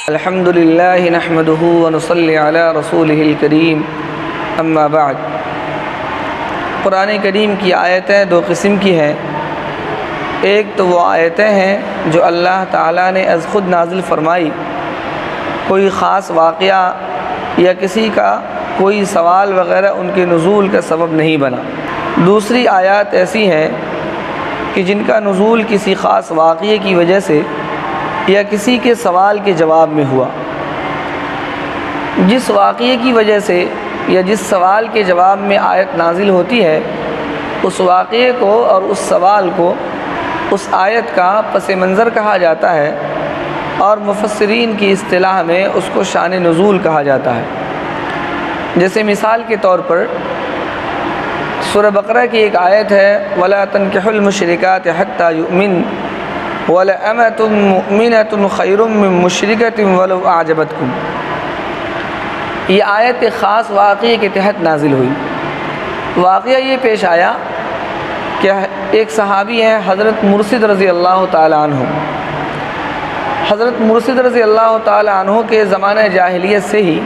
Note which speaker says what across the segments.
Speaker 1: الحمد للہ نحمده ونصلی علی رسولہ الکریم اما بعد۔ قرآن کریم کی آیتیں دو قسم کی ہیں۔ ایک تو وہ آیتیں ہیں جو اللہ تعالیٰ نے از خود نازل فرمائی، کوئی خاص واقعہ یا کسی کا کوئی سوال وغیرہ ان کے نزول کا سبب نہیں بنا۔ دوسری آیات ایسی ہیں کہ جن کا نزول کسی خاص واقعے کی وجہ سے یا کسی کے سوال کے جواب میں ہوا۔ جس واقعے کی وجہ سے یا جس سوال کے جواب میں آیت نازل ہوتی ہے، اس واقعے کو اور اس سوال کو اس آیت کا پس منظر کہا جاتا ہے، اور مفسرین کی اصطلاح میں اس کو شان نزول کہا جاتا ہے۔ جیسے مثال کے طور پر سورہ بقرہ کی ایک آیت ہے وَلَا تَنكِحُوا الْمُشْرِكَاتِ حَتَّى يُؤْمِنْ وَلَأَمَةٌ مُؤْمِنَةٌ خَيْرٌ مِّن مُّشْرِكَةٍ وَلَوْ أَعْجَبَتْكُمْ۔ یہ آیت ایک خاص واقعے کے تحت نازل ہوئی۔ واقعہ یہ پیش آیا کہ ایک صحابی ہیں حضرت مرشد رضی اللہ تعالیٰ عنہ۔ حضرت مرشد رضی اللہ تعالیٰ عنہ کے زمانہ جاہلیت سے ہی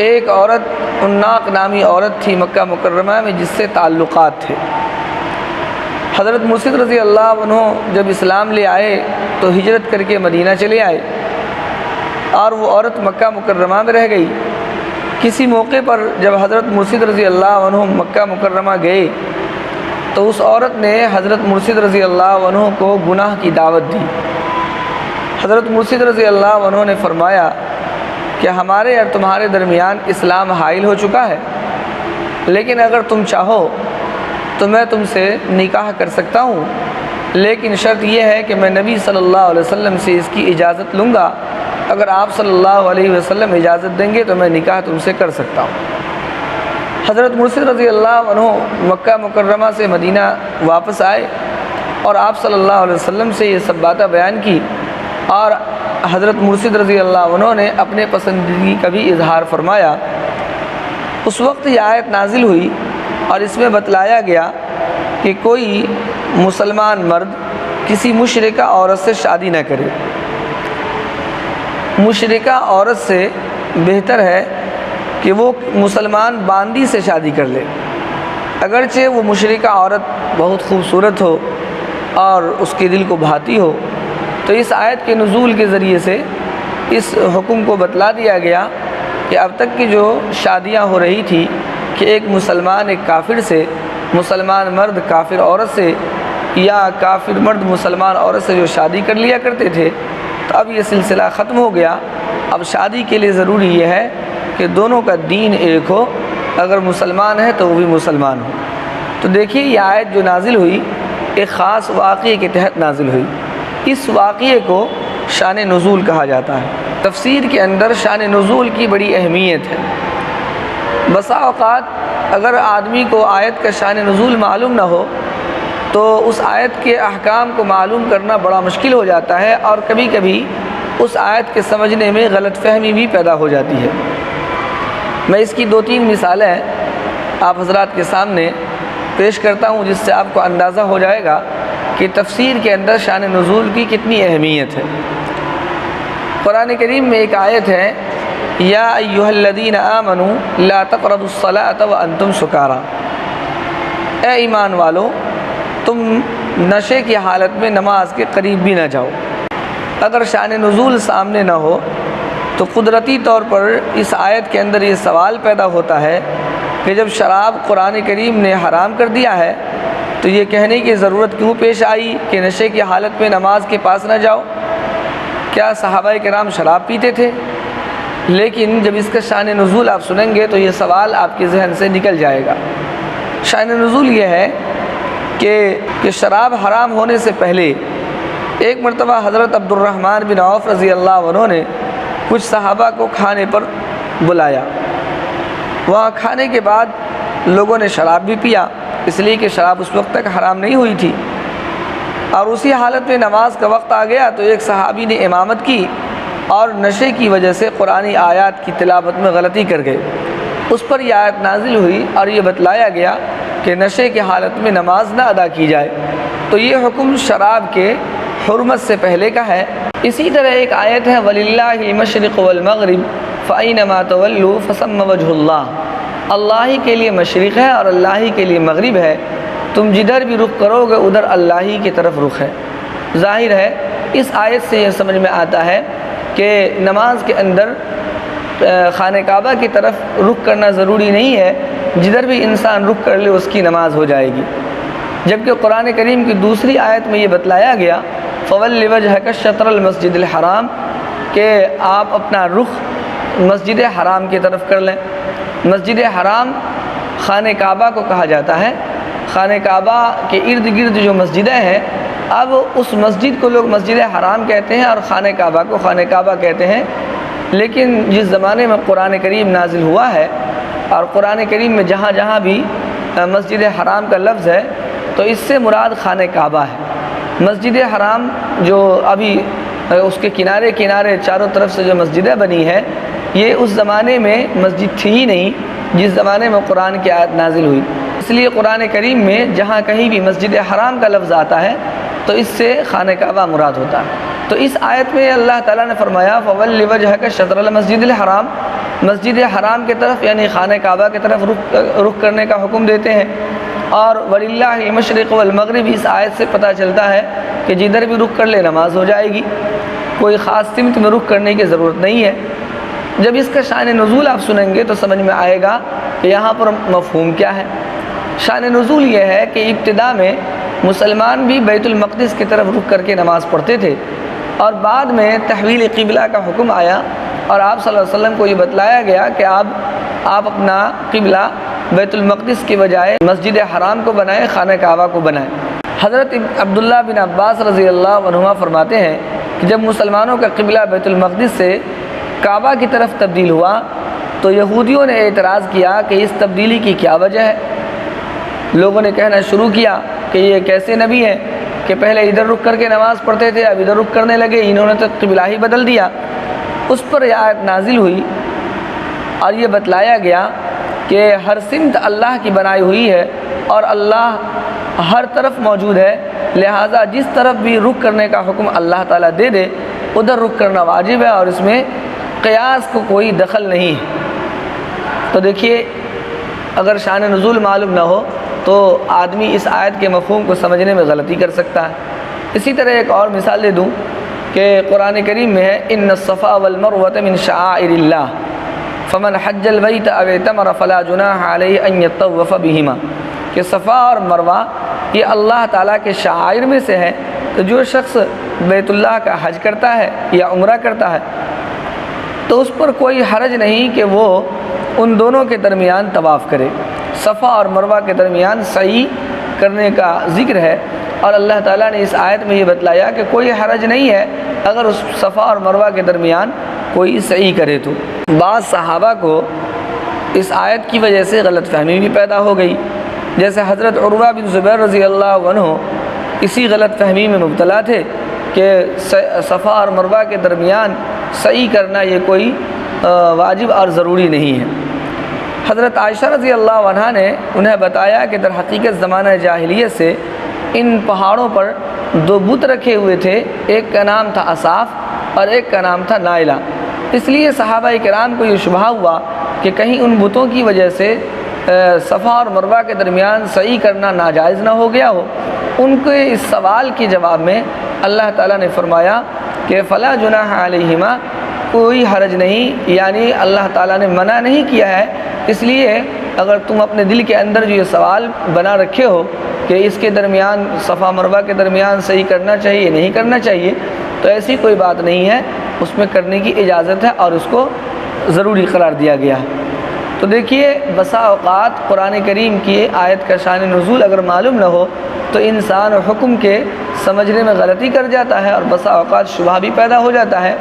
Speaker 1: ایک عورت عناق نامی عورت تھی مکہ مکرمہ میں، جس سے تعلقات تھے۔ حضرت مرشد رضی اللہ عنہ جب اسلام لے آئے تو ہجرت کر کے مدینہ چلے آئے، اور وہ عورت مکہ مکرمہ میں رہ گئی۔ کسی موقع پر جب حضرت مرشد رضی اللہ عنہ مکہ مکرمہ گئے تو اس عورت نے حضرت مرشد رضی اللہ عنہ کو گناہ کی دعوت دی۔ حضرت مرشد رضی اللہ عنہ نے فرمایا کہ ہمارے اور تمہارے درمیان اسلام حائل ہو چکا ہے، لیکن اگر تم چاہو تو میں تم سے نکاح کر سکتا ہوں، لیکن شرط یہ ہے کہ میں نبی صلی اللہ علیہ وسلم سے اس کی اجازت لوں گا۔ اگر آپ صلی اللہ علیہ وسلم اجازت دیں گے تو میں نکاح تم سے کر سکتا ہوں۔ حضرت مرشد رضی اللہ عنہ مکہ مکرمہ سے مدینہ واپس آئے اور آپ صلی اللہ علیہ وسلم سے یہ سب باتیں بیان کی، اور حضرت مرشد رضی اللہ عنہ نے اپنے پسندیدگی کا بھی اظہار فرمایا۔ اس وقت یہ آیت نازل ہوئی اور اس میں بتلایا گیا کہ کوئی مسلمان مرد کسی مشرکہ عورت سے شادی نہ کرے۔ مشرکہ عورت سے بہتر ہے کہ وہ مسلمان باندی سے شادی کر لے، اگرچہ وہ مشرکہ عورت بہت خوبصورت ہو اور اس کے دل کو بھاتی ہو۔ تو اس آیت کے نزول کے ذریعے سے اس حکم کو بتلا دیا گیا کہ اب تک کی جو شادیاں ہو رہی تھی کہ ایک مسلمان ایک کافر سے، مسلمان مرد کافر عورت سے، یا کافر مرد مسلمان عورت سے جو شادی کر لیا کرتے تھے، تو اب یہ سلسلہ ختم ہو گیا۔ اب شادی کے لیے ضروری یہ ہے کہ دونوں کا دین ایک ہو، اگر مسلمان ہے تو وہ بھی مسلمان ہو۔ تو دیکھیے یہ آیت جو نازل ہوئی ایک خاص واقعے کے تحت نازل ہوئی۔ اس واقعے کو شان نزول کہا جاتا ہے۔ تفسیر کے اندر شان نزول کی بڑی اہمیت ہے۔ بسا اوقات اگر آدمی کو آیت کا شان نزول معلوم نہ ہو تو اس آیت کے احکام کو معلوم کرنا بڑا مشکل ہو جاتا ہے، اور کبھی کبھی اس آیت کے سمجھنے میں غلط فہمی بھی پیدا ہو جاتی ہے۔ میں اس کی 2-3 مثالیں آپ حضرات کے سامنے پیش کرتا ہوں، جس سے آپ کو اندازہ ہو جائے گا کہ تفسیر کے اندر شان نزول کی کتنی اہمیت ہے۔ قرآن کریم میں ایک آیت ہے یا ایھا الذین آمنوا لا تقربوا الصلاۃ وانتم سکارى، اے ایمان والو تم نشے کی حالت میں نماز کے قریب بھی نہ جاؤ۔ اگر شان نزول سامنے نہ ہو تو قدرتی طور پر اس آیت کے اندر یہ سوال پیدا ہوتا ہے کہ جب شراب قرآن کریم نے حرام کر دیا ہے تو یہ کہنے کی ضرورت کیوں پیش آئی کہ نشے کی حالت میں نماز کے پاس نہ جاؤ؟ کیا صحابہ کرام شراب پیتے تھے؟ لیکن جب اس کا شان نزول آپ سنیں گے تو یہ سوال آپ کے ذہن سے نکل جائے گا۔ شان نزول یہ ہے کہ شراب حرام ہونے سے پہلے ایک مرتبہ حضرت عبد الرحمن بن عوف رضی اللہ عنہ نے کچھ صحابہ کو کھانے پر بلایا۔ وہاں کھانے کے بعد لوگوں نے شراب بھی پیا، اس لیے کہ شراب اس وقت تک حرام نہیں ہوئی تھی، اور اسی حالت میں نماز کا وقت آ گیا تو ایک صحابی نے امامت کی اور نشے کی وجہ سے قرآنی آیات کی تلاوت میں غلطی کر گئے۔ اس پر یہ آیت نازل ہوئی اور یہ بتلایا گیا کہ نشے کی حالت میں نماز نہ ادا کی جائے۔ تو یہ حکم شراب کے حرمت سے پہلے کا ہے۔ اسی طرح ایک آیت ہے وَلِلَّهِ الْمَشْرِقُ وَالْمَغْرِبُ فَأَيْنَمَا تُوَلُّوا فَثَمَّ وَجْهُ اللَّهِ، اللہ ہی کے لیے مشرق ہے اور اللہ ہی کے لیے مغرب ہے، تم جدھر بھی رخ کرو گے ادھر اللہ ہی کی طرف رخ ہے۔ ظاہر ہے اس آیت سے یہ سمجھ میں آتا ہے کہ نماز کے اندر خانہ کعبہ کی طرف رخ کرنا ضروری نہیں ہے، جدھر بھی انسان رخ کر لے اس کی نماز ہو جائے گی۔ جبکہ قرآن کریم کی دوسری آیت میں یہ بتلایا گیا فَوَلِّ وَجْهَكَ شَطْرَ الْمَسْجِدِ الْحَرَامِ، کہ آپ اپنا رخ مسجد حرام کی طرف کر لیں۔ مسجد حرام خانہ کعبہ کو کہا جاتا ہے۔ خانہ کعبہ کے ارد گرد جو مسجدیں ہیں، اب اس مسجد کو لوگ مسجد حرام کہتے ہیں اور خانہ کعبہ کو خانہ کعبہ کہتے ہیں۔ لیکن جس زمانے میں قرآن کریم نازل ہوا ہے اور قرآن کریم میں جہاں جہاں بھی مسجد حرام کا لفظ ہے تو اس سے مراد خانہ کعبہ ہے۔ مسجد حرام جو ابھی اس کے کنارے کنارے چاروں طرف سے جو مسجدیں بنی ہے، یہ اس زمانے میں مسجد تھی ہی نہیں جس زمانے میں قرآن کی آیت نازل ہوئی۔ اس لیے قرآن کریم میں جہاں کہیں بھی مسجد حرام کا لفظ آتا ہے تو اس سے خانہ کعبہ مراد ہوتا ہے۔ تو اس آیت میں اللہ تعالیٰ نے فرمایا فَوَلِّ وَجْهَكَ شَطْرَ الْمَسْجِدِ الْحَرَامِ، مسجد حرام کی طرف یعنی خانہ کعبہ کی طرف رخ کرنے کا حکم دیتے ہیں۔ اور وَلِلَّهِ الْمَشْرِقُ وَالْمَغْرِبُ، اس آیت سے پتہ چلتا ہے کہ جدھر بھی رخ کر لے نماز ہو جائے گی، کوئی خاص سمت میں رخ کرنے کی ضرورت نہیں ہے۔ جب اس کا شان نزول آپ سنیں گے تو سمجھ میں آئے گا کہ یہاں پر مفہوم کیا ہے۔ شان نزول یہ ہے کہ ابتدا میں مسلمان بھی بیت المقدس کی طرف رخ کر کے نماز پڑھتے تھے، اور بعد میں تحویل قبلہ کا حکم آیا اور آپ صلی اللہ علیہ وسلم کو یہ بتلایا گیا کہ آپ اپنا قبلہ بیت المقدس کی بجائے مسجد حرام کو بنائیں، خانہ کعبہ کو بنائیں۔ حضرت عبداللہ بن عباس رضی اللہ عنہما فرماتے ہیں کہ جب مسلمانوں کا قبلہ بیت المقدس سے کعبہ کی طرف تبدیل ہوا تو یہودیوں نے اعتراض کیا کہ اس تبدیلی کی کیا وجہ ہے۔ لوگوں نے کہنا شروع کیا کہ یہ کیسے نبی ہیں کہ پہلے ادھر رک کر کے نماز پڑھتے تھے، اب ادھر رک کرنے لگے، انہوں نے تو قبلہ ہی بدل دیا۔ اس پر یہ آیت نازل ہوئی اور یہ بتلایا گیا کہ ہر سمت اللہ کی بنائی ہوئی ہے اور اللہ ہر طرف موجود ہے، لہٰذا جس طرف بھی رخ کرنے کا حکم اللہ تعالیٰ دے دے ادھر رخ کرنا واجب ہے، اور اس میں قیاس کو کوئی دخل نہیں ہے۔ تو دیکھیے اگر شان نزول معلوم نہ ہو تو آدمی اس آیت کے مفہوم کو سمجھنے میں غلطی کر سکتا ہے۔ اسی طرح ایک اور مثال دے دوں کہ قرآن کریم میں ہے ان الصفا والمروۃ من شعائر اللہ فمن حج البیت او اعتمر فلا جناح علیہ ان یطوف بہما، کہ صفا اور مروہ یہ اللہ تعالیٰ کے شعائر میں سے ہے، تو جو شخص بیت اللہ کا حج کرتا ہے یا عمرہ کرتا ہے تو اس پر کوئی حرج نہیں کہ وہ ان دونوں کے درمیان طواف کرے۔ صفا اور مروہ کے درمیان سعی کرنے کا ذکر ہے، اور اللہ تعالیٰ نے اس آیت میں یہ بتلایا کہ کوئی حرج نہیں ہے اگر اس صفا اور مروہ کے درمیان کوئی سعی کرے۔ تو بعض صحابہ کو اس آیت کی وجہ سے غلط فہمی بھی پیدا ہو گئی، جیسے حضرت عروہ بن زبیر رضی اللہ عنہ اسی غلط فہمی میں مبتلا تھے کہ صفا اور مروہ کے درمیان سعی کرنا یہ کوئی واجب اور ضروری نہیں ہے۔ حضرت عائشہ رضی اللہ عنہا نے انہیں بتایا کہ در حقیقت زمانہ جاہلیت سے ان پہاڑوں پر دو بت رکھے ہوئے تھے، ایک کا نام تھا اصاف اور ایک کا نام تھا نائلہ۔ اس لیے صحابہ کرام کو یہ شبہ ہوا کہ کہیں ان بتوں کی وجہ سے صفا اور مروہ کے درمیان سعی کرنا ناجائز نہ ہو گیا ہو۔ ان کے اس سوال کے جواب میں اللہ تعالیٰ نے فرمایا کہ فلا جناح علیہما، کوئی حرج نہیں، یعنی اللہ تعالیٰ نے منع نہیں کیا ہے۔ اس لیے اگر تم اپنے دل کے اندر جو یہ سوال بنا رکھے ہو کہ اس کے درمیان صفا مروہ کے درمیان صحیح کرنا چاہیے نہیں کرنا چاہیے، تو ایسی کوئی بات نہیں ہے، اس میں کرنے کی اجازت ہے اور اس کو ضروری قرار دیا گیا ہے۔ تو دیکھیے بسا اوقات قرآن کریم کی آیت کا شان نزول اگر معلوم نہ ہو تو انسان حکم کے سمجھنے میں غلطی کر جاتا ہے، اور بسا اوقات شبہ بھی پیدا ہو جاتا ہے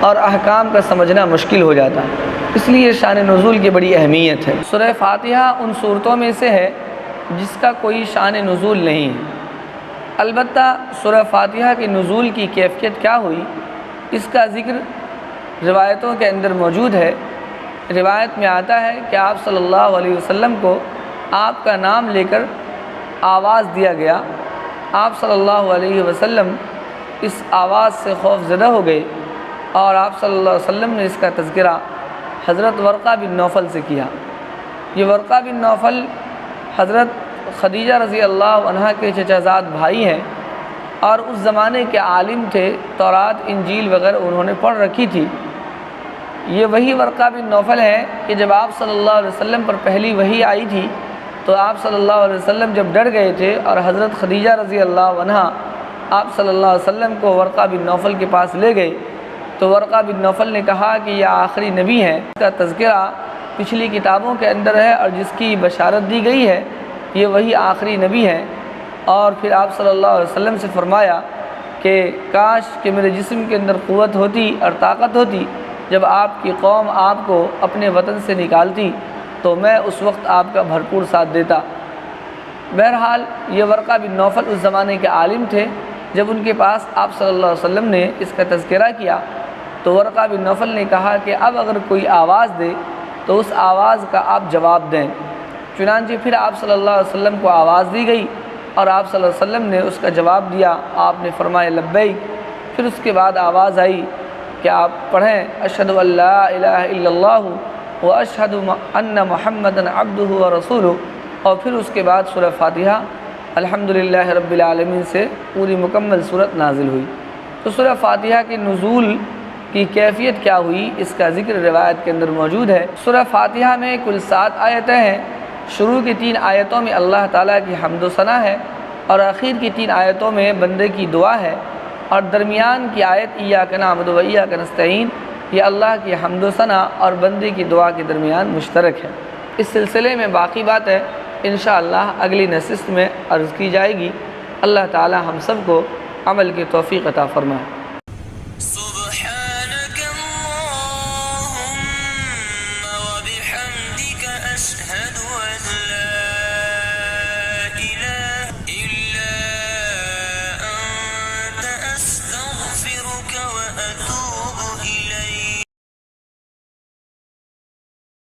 Speaker 1: اور احکام کا سمجھنا مشکل ہو جاتا ہے۔ اس لیے شان نزول کی بڑی اہمیت ہے۔ سورہ فاتحہ ان صورتوں میں سے ہے جس کا کوئی شان نزول نہیں ہے۔ البتہ سورہ فاتحہ کی نزول کی کیفیت کیا ہوئی اس کا ذکر روایتوں کے اندر موجود ہے۔ روایت میں آتا ہے کہ آپ صلی اللہ علیہ وسلم کو آپ کا نام لے کر آواز دیا گیا آپ صلی اللہ علیہ وسلم اس آواز سے خوف زدہ ہو گئے اور آپ صلی اللہ علیہ وسلم نے اس کا تذکرہ حضرت ورقہ بن نوفل سے کیا۔ یہ ورقہ بن نوفل حضرت خدیجہ رضی اللہ عنہا کے چچا زاد بھائی ہیں اور اس زمانے کے عالم تھے، تورات انجیل وغیرہ انہوں نے پڑھ رکھی تھی۔ یہ وہی ورقہ بن نوفل ہے کہ جب آپ صلی اللہ علیہ وسلم پر پہلی وحی آئی تھی تو آپ صلی اللہ علیہ وسلم جب ڈر گئے تھے اور حضرت خدیجہ رضی اللہ عنہا آپ صلی اللہ علیہ وسلم کو ورقہ بن نوفل کے پاس لے گئے تو ورقہ بن نوفل نے کہا کہ یہ آخری نبی ہے، اس کا تذکرہ پچھلی کتابوں کے اندر ہے اور جس کی بشارت دی گئی ہے یہ وہی آخری نبی ہے۔ اور پھر آپ صلی اللہ علیہ وسلم سے فرمایا کہ کاش کہ میرے جسم کے اندر قوت ہوتی اور طاقت ہوتی، جب آپ کی قوم آپ کو اپنے وطن سے نکالتی تو میں اس وقت آپ کا بھرپور ساتھ دیتا۔ بہرحال یہ ورقہ بن نوفل اس زمانے کے عالم تھے۔ جب ان کے پاس آپ صلی اللہ علیہ وسلم نے اس کا تذکرہ کیا تو ورقہ بن نوفل نے کہا کہ اب اگر کوئی آواز دے تو اس آواز کا آپ جواب دیں۔ چنانچہ پھر آپ صلی اللہ علیہ وسلم کو آواز دی گئی اور آپ صلی اللہ علیہ وسلم نے اس کا جواب دیا، آپ نے فرمایا لبیک۔ پھر اس کے بعد آواز آئی کہ آپ پڑھیں اشہد ان لا الہ الا اللہ و اشہد ان محمدًا عبدہ و رسولہ، اور پھر اس کے بعد سورہ فاتحہ الحمدللہ رب العالمین سے پوری مکمل صورت نازل ہوئی۔ تو سورہ فاتحہ کے نزول کی کیفیت کیا ہوئی اس کا ذکر روایت کے اندر موجود ہے۔ سورہ فاتحہ میں کل 7 آیتیں ہیں۔ شروع کی 3 آیتوں میں اللہ تعالیٰ کی حمد و ثنا ہے اور آخر کی 3 آیتوں میں بندے کی دعا ہے، اور درمیان کی آیت ایاک نعبد و ایاک نستعین یہ اللہ کی حمد و ثنا اور بندے کی دعا کے درمیان مشترک ہے۔ اس سلسلے میں باقی بات ہے انشاءاللہ اگلی نشست میں عرض کی جائے گی۔ اللہ تعالی ہم سب کو عمل کی توفیق عطا فرمائے۔